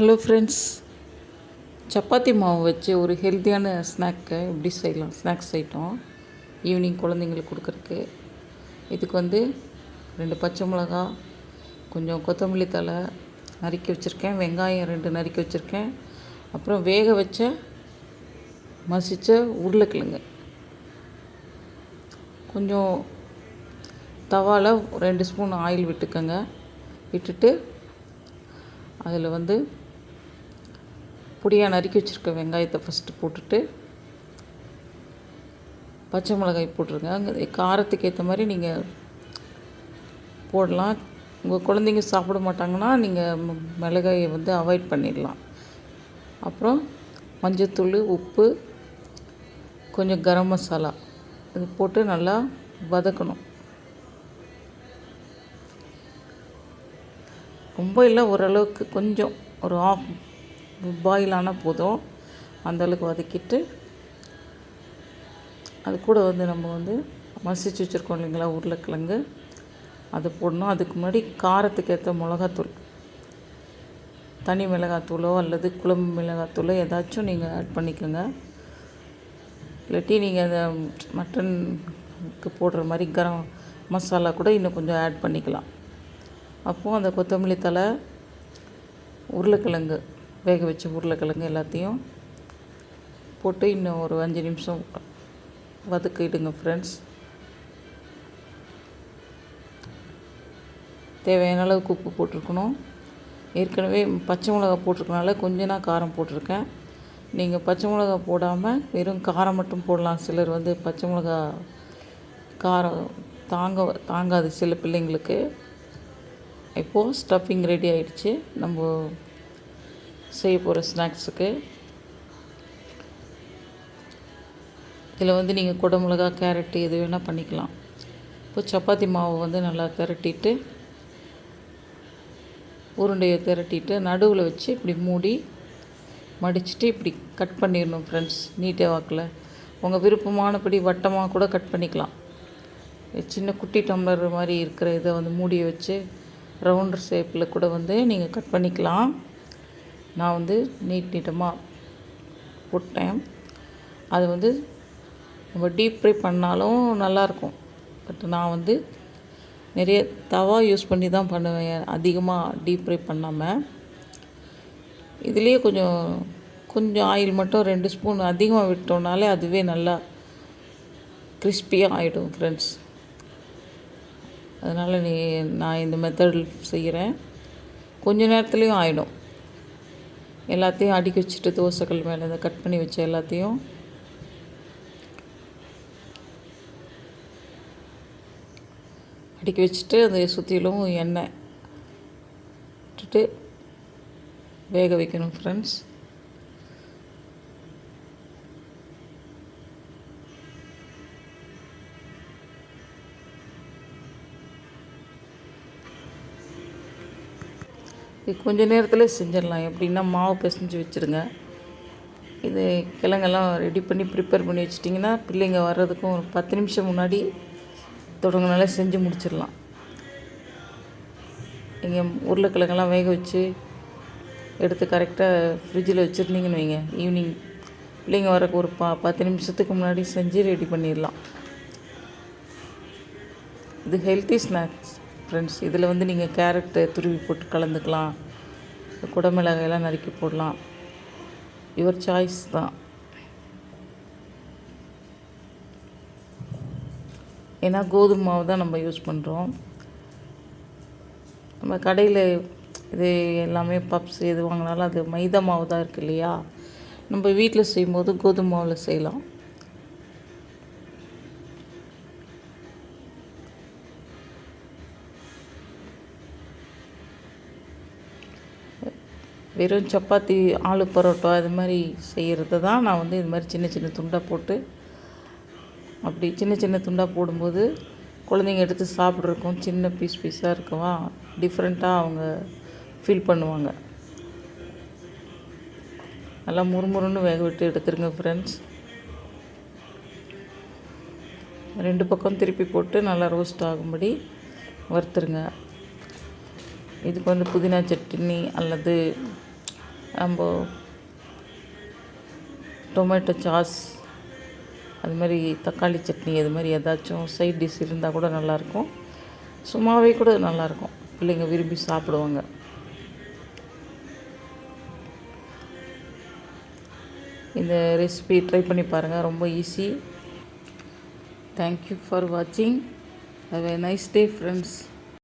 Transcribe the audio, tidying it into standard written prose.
Hello friends, chapati மாவு வச்சு ஒரு ஹெல்த்தியான ஸ்நாக்கை எப்படி செய்யலாம்? ஸ்நாக்ஸ் ஐட்டம் ஈவினிங் குழந்தைங்களுக்கு கொடுக்குறக்கு. இதுக்கு 2 பச்சை மிளகா, கொஞ்சம் கொத்தமல்லி தழை நறுக்கி வச்சுருக்கேன், வெங்காயம் 2 நறுக்கி வச்சுருக்கேன், அப்புறம் வேக வச்ச மசித்த உருளைக்கிழங்கு. கொஞ்சம் தவாவில் 2 ஸ்பூன் ஆயில் விட்டுக்கோங்க. விட்டுட்டு அதில் பொடியாக நறுக்கி வச்சுருக்க வெங்காயத்தை ஃபஸ்ட்டு போட்டுட்டு பச்சை மிளகாய் போட்டுருங்க. அங்கே காரத்துக்கு ஏற்ற மாதிரி நீங்கள் போடலாம். உங்கள் குழந்தைங்க சாப்பிட மாட்டாங்கன்னா நீங்கள் மிளகாயை அவாய்ட் பண்ணிடலாம். அப்புறம் மஞ்சத்தூள், உப்பு, கொஞ்சம் கரம் மசாலா இது போட்டு நல்லா வதக்கணும். ரொம்ப இல்லை, ஓரளவுக்கு கொஞ்சம் ஒரு ஆஃப் பாயில் ஆனால் போதும். அந்தளவுக்கு வதக்கிட்டு அது கூட நம்ம மசிச்சு வச்சுருக்கோம் இல்லைங்களா உருளைக்கிழங்கு, அது போடணும். அதுக்கு முன்னாடி காரத்துக்கு ஏற்ற மிளகாத்தூள், தனி மிளகாத்தூளோ அல்லது குழம்பு மிளகாத்தூளோ ஏதாச்சும் நீங்கள் ஆட் பண்ணிக்கோங்க. இல்லாட்டி நீங்கள் அதை மட்டனுக்கு போடுற மாதிரி கரம் மசாலா கூட இன்னும் கொஞ்சம் ஆட் பண்ணிக்கலாம். அப்போது அந்த கொத்தமல்லி தழை, உருளைக்கிழங்கு, வேக வச்ச உருளைக்கிழங்கு எல்லாத்தையும் போட்டு இன்னும் ஒரு 5 நிமிஷம் வதக்கிடுங்க ஃப்ரெண்ட்ஸ். தேவையான அளவுக்கு உப்பு போட்டிருக்கணும். ஏற்கனவே பச்சை மிளகா போட்டிருக்கனால கொஞ்சம் நான் காரம் போட்டிருக்கேன். நீங்கள் பச்சை மிளகா போடாமல் வெறும் காரம் மட்டும் போடலாம். சிலர் பச்சை மிளகா காரம் தாங்காது சில பிள்ளைங்களுக்கு. இப்போது ஸ்டஃபிங் ரெடி ஆகிடுச்சு நம்ம செய்ய போகிற ஸ்நாக்ஸுக்கு. இதில் நீங்கள் குடமிளகா, கேரட்டு எது வேணால் பண்ணிக்கலாம். இப்போ சப்பாத்தி மாவு நல்லா திரட்டிட்டு, உருண்டையை திரட்டிட்டு நடுவில் வச்சு இப்படி மூடி மடிச்சுட்டு இப்படி கட் பண்ணிடணும் ஃப்ரெண்ட்ஸ். நீட்டே வாக்கில் உங்கள் விருப்பமானபடி வட்டமாக கூட கட் பண்ணிக்கலாம். சின்ன குட்டி டம்ளர் மாதிரி இருக்கிற இதை மூடியை வச்சு ரவுண்டர் ஷேப்பில் கூட நீங்கள் கட் பண்ணிக்கலாம். நான் நீட்டமாக போட்டேன். அது நம்ம டீப் ஃப்ரை பண்ணாலும் நல்லாயிருக்கும். பட் நான் நிறைய தவா யூஸ் பண்ணி தான் பண்ணுவேன், அதிகமாக டீப் ஃப்ரை பண்ணாமல். இதுலேயே கொஞ்சம் ஆயில் மட்டும் 2 ஸ்பூன் அதிகமாக விட்டோம்னாலே அதுவே நல்லா கிறிஸ்பியாக ஆகிடும் ஃப்ரெண்ட்ஸ். அதனால் நான் இந்த மெத்தடில் செய்கிறேன். கொஞ்ச நேரத்துலேயும் ஆகிடும். எல்லாத்தையும் அடுக்கி வச்சுட்டு தோசைக்கல் மேலே கட் பண்ணி வச்ச எல்லாத்தையும் அடுக்கி வச்சுட்டு அதை சுற்றிலும் எண்ணெய் விட்டுட்டு வேக வைக்கணும் ஃப்ரெண்ட்ஸ். கொஞ்சம் நேரத்தில் செஞ்சிடலாம். எப்படின்னா மாவு பிசைஞ்சு வச்சுருங்க. இது கிழங்கெல்லாம் ரெடி பண்ணி ப்ரிப்பேர் பண்ணி வச்சிட்டிங்கன்னா பிள்ளைங்க வர்றதுக்கும் ஒரு 10 நிமிஷம் முன்னாடி தொடங்கினாலே செஞ்சு முடிச்சிடலாம். நீங்கள் உருளைக்கிழங்கெல்லாம் வேக வச்சு எடுத்து கரெக்டாக ஃப்ரிட்ஜில் வச்சுருந்தீங்கன்னு வைங்க, ஈவினிங் பிள்ளைங்க வரக்கு ஒரு 10 நிமிஷத்துக்கு முன்னாடி செஞ்சு ரெடி பண்ணிடலாம். இது ஹெல்த்தி ஸ்நாக்ஸ் ஃப்ரெண்ட்ஸ். இதில் நீங்கள் கேரட்டு துருவி போட்டு கலந்துக்கலாம், குடமிளகாயெல்லாம் நறுக்கி போடலாம். யுவர் சாய்ஸ் தான். ஏன்னா கோதுமை மாவு தான் நம்ம யூஸ் பண்ணுறோம். நம்ம கடையில் இது எல்லாமே பப்ஸ் எது வாங்கினாலும் அது மைதா மாவு தான் இருக்குது இல்லையா. நம்ம வீட்டில் செய்யும்போது கோதுமை மாவில் செய்யலாம். வெறும் சப்பாத்தி, ஆலு பரோட்டா இது மாதிரி செய்கிறது தான் நான் இது மாதிரி சின்ன சின்ன துண்டாக போட்டு, அப்படி சின்ன சின்ன துண்டாக போடும்போது குழந்தைங்க எடுத்து சாப்பிட்றதுக்கும் சின்ன பீஸாக இருக்கவா டிஃப்ரெண்ட்டாக அவங்க ஃபீல் பண்ணுவாங்க. நல்லா முறுமுறுன்னு வேக விட்டு எடுத்துருங்க ஃப்ரெண்ட்ஸ். 2 பக்கம் திருப்பி போட்டு நல்லா ரோஸ்ட் ஆகும்படி வறுத்துருங்க. இதுக்கு புதினா சட்னி அல்லது நம்ம டொமேட்டோ சாஸ் அது மாதிரி தக்காளி சட்னி அது மாதிரி ஏதாச்சும் சைட் டிஷ் இருந்தால் கூட நல்லாயிருக்கும். சும்மாவே கூட நல்லாயிருக்கும், பிள்ளைங்க விரும்பி சாப்பிடுவாங்க. இந்த ரெசிபி ட்ரை பண்ணி பாருங்கள், ரொம்ப ஈஸி. தேங்க்யூ ஃபார் வாட்சிங். Have a nice day friends.